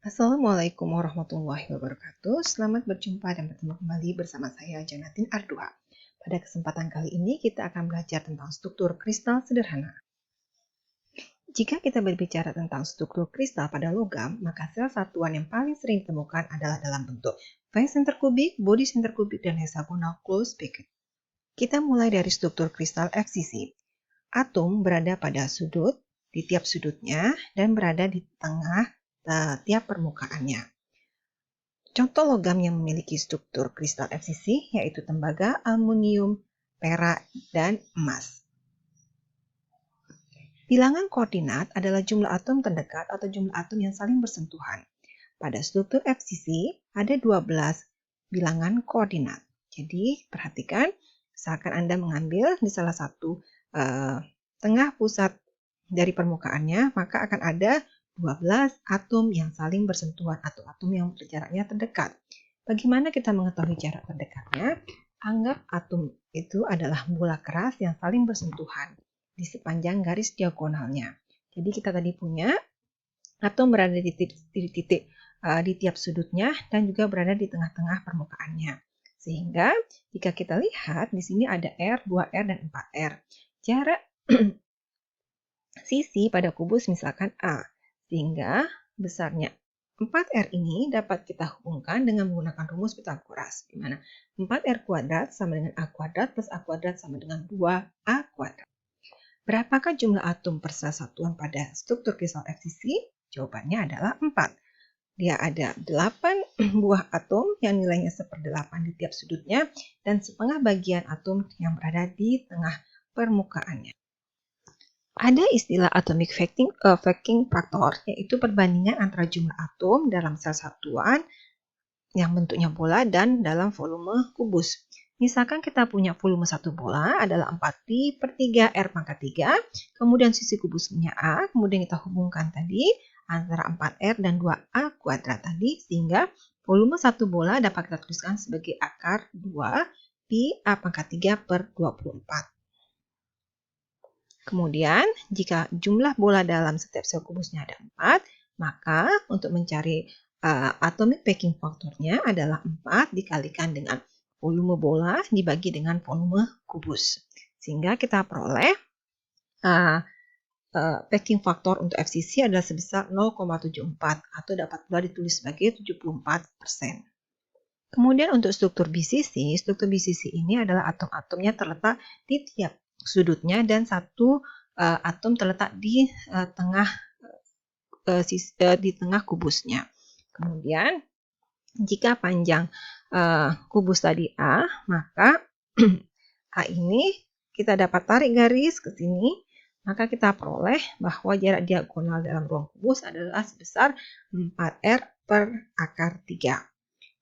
Assalamualaikum warahmatullahi wabarakatuh. Selamat berjumpa dan bertemu kembali bersama saya Janatin Ardua. Pada kesempatan kali ini kita akan belajar tentang struktur kristal sederhana. Jika kita berbicara tentang struktur kristal pada logam, maka sel satuan yang paling sering ditemukan adalah dalam bentuk face center kubik, body center kubik, dan hexagonal closed packet. Kita mulai dari struktur kristal FCC. Atom berada pada sudut, di tiap sudutnya, dan berada di tengah tiap permukaannya. Contoh logam yang memiliki struktur kristal FCC yaitu tembaga, aluminium, perak, dan emas. Bilangan koordinat adalah jumlah atom terdekat atau jumlah atom yang saling bersentuhan. Pada struktur FCC ada 12 bilangan koordinat. Jadi perhatikan, misalkan Anda mengambil di salah satu tengah pusat dari permukaannya, maka akan ada 12 atom yang saling bersentuhan atau atom yang jaraknya terdekat. Bagaimana kita mengetahui jarak terdekatnya? Anggap atom itu adalah bola keras yang saling bersentuhan di sepanjang garis diagonalnya. Jadi kita tadi punya atom berada di titik di tiap sudutnya dan juga berada di tengah-tengah permukaannya. Sehingga jika kita lihat di sini ada R, 2R, dan 4R. Jarak sisi pada kubus misalkan A. Sehingga besarnya 4R ini dapat kita hubungkan dengan menggunakan rumus Pythagoras, di mana 4R kuadrat sama dengan A kuadrat plus A kuadrat sama dengan 2A kuadrat. Berapakah jumlah atom per sel satuan pada struktur kristal FCC? Jawabannya adalah 4. Dia ada 8 buah atom yang nilainya 1/8 di tiap sudutnya dan setengah bagian atom yang berada di tengah permukaannya. Ada istilah atomic vacuum factor, yaitu perbandingan antara jumlah atom dalam sel satuan yang bentuknya bola dan dalam volume kubus. Misalkan kita punya volume satu bola adalah 4pi/3r², kemudian sisi kubusnya A, kemudian kita hubungkan tadi antara 4r dan 2a kuadrat tadi, sehingga volume satu bola dapat kita tuliskan sebagai akar 2pi/3/24. Kemudian, jika jumlah bola dalam setiap sel kubusnya ada 4, maka untuk mencari atomic packing factornya adalah 4 dikalikan dengan volume bola dibagi dengan volume kubus. Sehingga kita peroleh packing factor untuk FCC adalah sebesar 0,74 atau dapat pula ditulis sebagai 74%. Kemudian untuk struktur BCC ini adalah atom-atomnya terletak di tiap sudutnya dan satu atom terletak di tengah kubusnya. Kemudian jika panjang kubus tadi A, maka A ini kita dapat tarik garis ke sini, maka kita peroleh bahwa jarak diagonal dalam ruang kubus adalah sebesar 4R/3.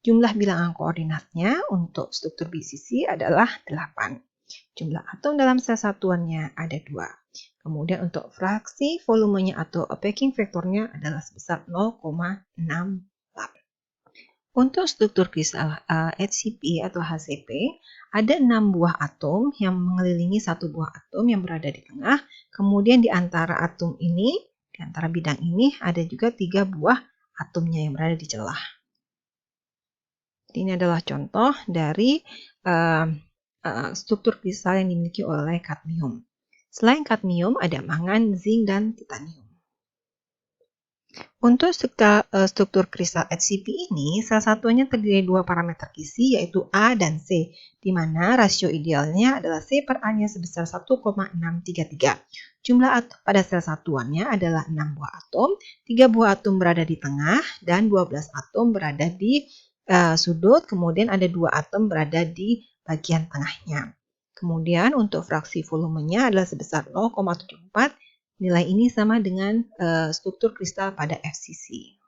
Jumlah bilangan koordinatnya untuk struktur BCC adalah 8. Jumlah atom dalam sel satuannya ada 2. Kemudian untuk fraksi volumenya atau packing faktornya adalah sebesar 0,68. Untuk struktur kristal HCP atau HCP, ada 6 buah atom yang mengelilingi satu buah atom yang berada di tengah. Kemudian di antara atom ini, di antara bidang ini, ada juga 3 buah atomnya yang berada di celah. Ini adalah contoh dari struktur kristal yang dimiliki oleh kadmium. Selain kadmium, ada mangan, zinc, dan titanium. Untuk struktur kristal HCP ini, salah satunya terdiri dari 2 parameter isi, yaitu A dan C, di mana rasio idealnya adalah C/A-nya sebesar 1,633. Jumlah atom pada sel satuannya adalah 6 buah atom, 3 buah atom berada di tengah, dan 12 atom berada di sudut, kemudian ada 2 atom berada di bagian tengahnya. Kemudian untuk fraksi volumenya adalah sebesar 0,74. Nilai ini sama dengan struktur kristal pada FCC.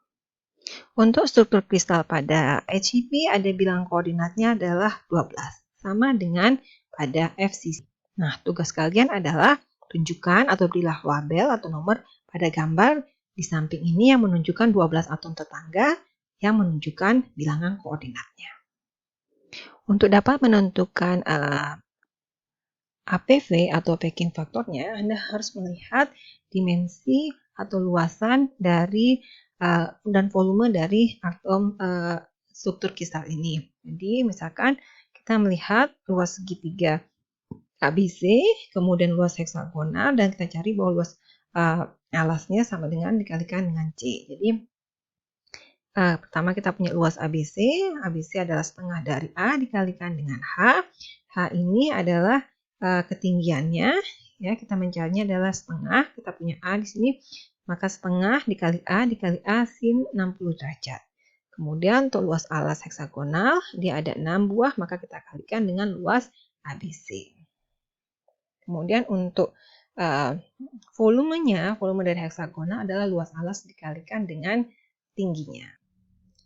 Untuk struktur kristal pada HCP ada bilangan koordinatnya adalah 12, sama dengan pada FCC. Nah, tugas kalian adalah tunjukkan atau berilah label atau nomor pada gambar di samping ini yang menunjukkan 12 atom tetangga yang menunjukkan bilangan koordinatnya. Untuk dapat menentukan APV atau packing faktornya, Anda harus melihat dimensi atau luasan dari dan volume dari atom struktur kristal ini. Jadi misalkan kita melihat luas segitiga ABC, kemudian luas heksagonal, dan kita cari bahwa luas alasnya sama dengan dikalikan dengan C. Jadi pertama kita punya luas ABC. ABC adalah setengah dari A dikalikan dengan H. H ini adalah ketinggiannya. Ya, kita mencarinya adalah setengah. Kita punya A di sini, maka setengah dikali A sin 60 derajat. Kemudian untuk luas alas heksagonal, dia ada 6 buah, maka kita kalikan dengan luas ABC. Kemudian untuk volume dari heksagonal adalah luas alas dikalikan dengan tingginya.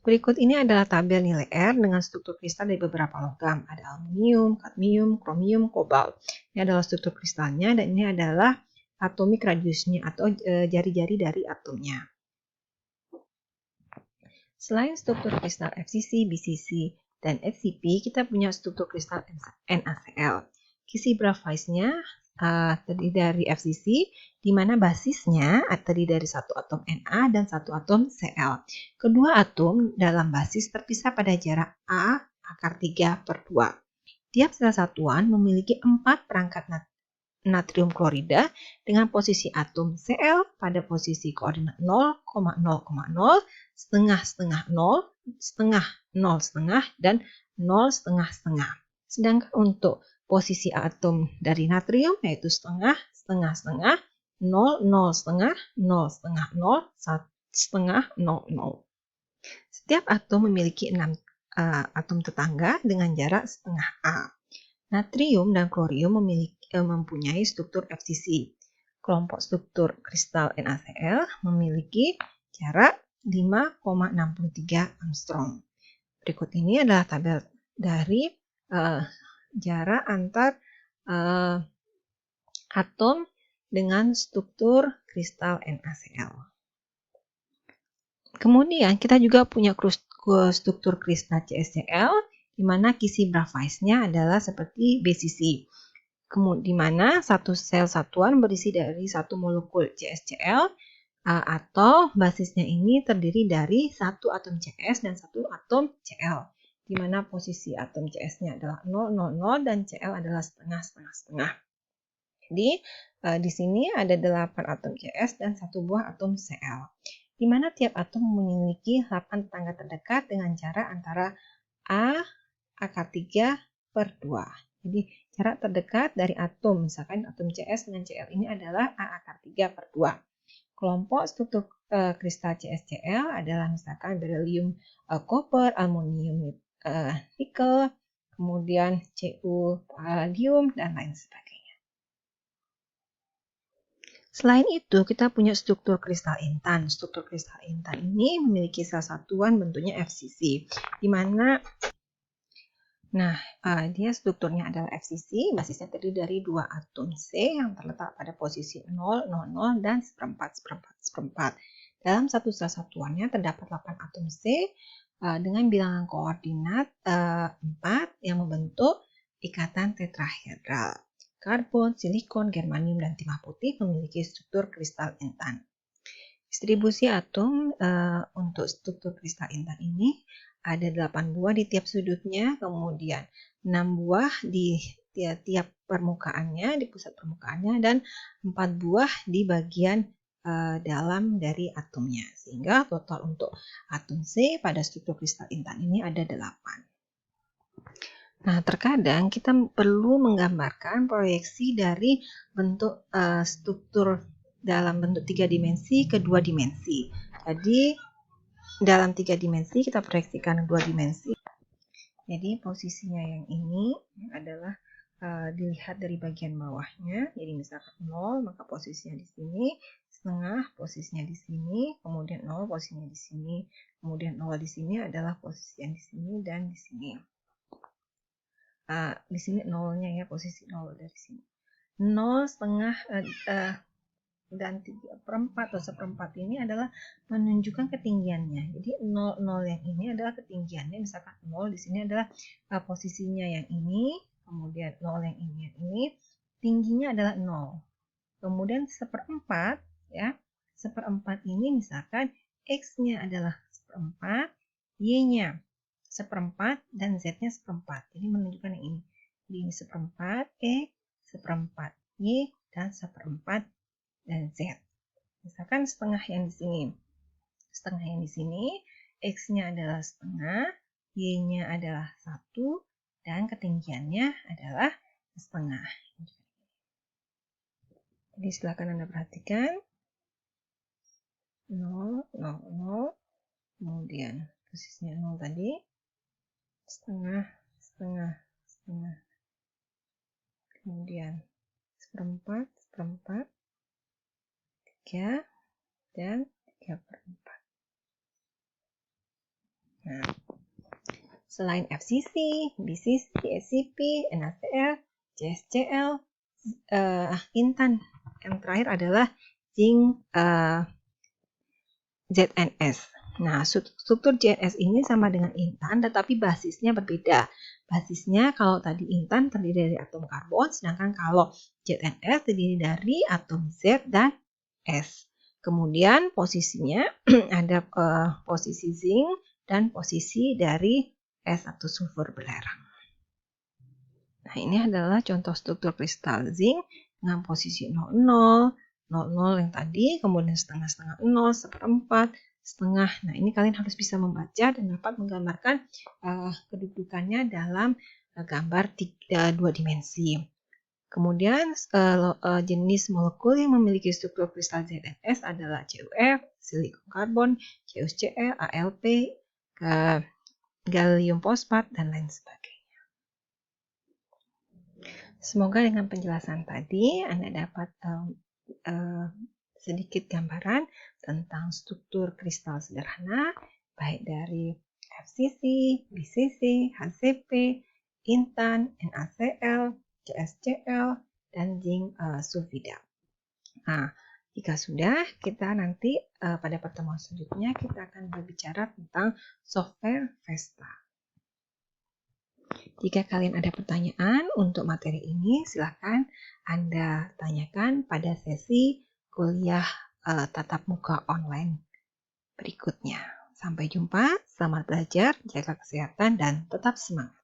Berikut ini adalah tabel nilai R dengan struktur kristal dari beberapa logam. Ada aluminium, kadmium, kromium, kobalt. Ini adalah struktur kristalnya dan ini adalah atomic radiusnya atau jari-jari dari atomnya. Selain struktur kristal FCC, BCC, dan HCP, kita punya struktur kristal NaCl. Kisi Bravais-nya terdiri dari FCC, di mana basisnya terdiri dari satu atom Na dan satu atom Cl. Kedua atom dalam basis terpisah pada jarak A akar 3/2. Tiap sel satuan memiliki 4 perangkat natrium klorida dengan posisi atom Cl pada posisi koordinat 0,0,0, setengah, 0, setengah, 0, setengah, dan 0, setengah. Sedangkan untuk posisi atom dari natrium yaitu setengah, 0, 0, setengah, 0, setengah, 0, setengah, 0, 0. Setiap atom memiliki 6 atom tetangga dengan jarak setengah A. Natrium dan klorium mempunyai struktur FCC. Kelompok struktur kristal NaCl memiliki jarak 5,63 angstrom. Berikut ini adalah tabel dari jarak antar atom dengan struktur kristal NaCl. Kemudian kita juga punya struktur kristal CsCl, di mana kisi Bravais-nya adalah seperti BCC, di mana satu sel satuan berisi dari satu molekul CsCl atau basisnya ini terdiri dari satu atom Cs dan satu atom Cl, di mana posisi atom Cs-nya adalah 0, 0, 0 dan Cl adalah setengah, setengah, setengah. Jadi di sini ada 8 atom Cs dan satu buah atom Cl, di mana tiap atom memiliki 8 tetangga terdekat dengan jarak antara A akar 3/2. Jadi jarak terdekat dari atom, misalkan atom Cs dengan Cl ini adalah A akar 3/2. Kelompok struktur kristal CsCl adalah misalkan beryllium copper, aluminium nikel, kemudian Cu palladium, dan lain sebagainya. Selain itu, kita punya struktur kristal intan. Struktur kristal intan ini memiliki sel satuan bentuknya FCC, di mana dia strukturnya adalah FCC, basisnya terdiri dari 2 atom C yang terletak pada posisi 0, 0, 0, dan seperempat, seperempat, seperempat. Dalam satu sel satuannya terdapat 8 atom C dengan bilangan koordinat 4 yang membentuk ikatan tetrahedral. Karbon, silikon, germanium, dan timah putih memiliki struktur kristal intan. Distribusi atom untuk struktur kristal intan ini ada 8 buah di tiap sudutnya, kemudian 6 buah di tiap permukaannya, di pusat permukaannya, dan 4 buah di bagian dalam dari atomnya. Sehingga total untuk atom C pada struktur kristal intan ini ada 8. Nah, terkadang kita perlu menggambarkan proyeksi dari bentuk struktur dalam bentuk 3 dimensi ke 2 dimensi. Jadi, dalam 3 dimensi kita proyeksikan 2 dimensi. Jadi, posisinya yang ini adalah dilihat dari bagian bawahnya. Jadi, misalkan 0, maka posisinya di sini, setengah posisinya di sini, kemudian 0 posisinya di sini, kemudian 0 di sini adalah posisi yang di sini dan di sini. Di sini 0-nya ya, posisi 0 dari sini. 0, setengah, dan 3/4 atau 1/4 ini adalah menunjukkan ketinggiannya. Jadi 0, 0 yang ini adalah ketinggiannya, misalkan 0 di sini adalah posisinya yang ini, kemudian 0 yang ini, tingginya adalah 0. Kemudian 1/4 ya, 1/4 ini misalkan X-nya adalah 1/4, Y-nya 1/4, dan Z-nya 1/4. Jadi menunjukkan yang ini. Jadi ini 1/4, X, 1/4, Y, dan 1/4 dan Z. Misalkan setengah yang di sini. Setengah yang di sini, X-nya adalah setengah, Y-nya adalah 1, dan ketinggiannya adalah setengah. Jadi silakan Anda perhatikan. 0, 0, 0, kemudian posisinya 0 tadi, setengah, setengah, setengah, kemudian 1/4, 1/4, 3, dan 3/4. Nah, selain FCC, BCC, SCP, NaCl, JSCl, Intan, yang terakhir adalah zinc ZNS. Nah, struktur ZNS ini sama dengan intan, tetapi basisnya berbeda. Basisnya kalau tadi intan terdiri dari atom karbon, sedangkan kalau ZNS terdiri dari atom Z dan S. Kemudian posisinya ada posisi zinc dan posisi dari S atau sulfur belerang. Nah, ini adalah contoh struktur kristal zinc dengan posisi 00, 00 yang tadi, kemudian setengah-setengah 0, 1/4, setengah. Nah, ini kalian harus bisa membaca dan dapat menggambarkan kedudukannya dalam gambar 2 dimensi. Kemudian jenis molekul yang memiliki struktur kristal ZNS adalah CuF, silikon karbon, CuCl, AlP, gallium fosfat, dan lain sebagainya. Semoga dengan penjelasan tadi Anda dapat sedikit gambaran tentang struktur kristal sederhana, baik dari FCC, BCC, HCP, intan, NaCl, JSCl, dan zinc sulfida. Nah, jika sudah, kita nanti pada pertemuan selanjutnya kita akan berbicara tentang software Vesta. Jika kalian ada pertanyaan untuk materi ini, silakan Anda tanyakan pada sesi kuliah tatap muka online berikutnya. Sampai jumpa, selamat belajar, jaga kesehatan, dan tetap semangat.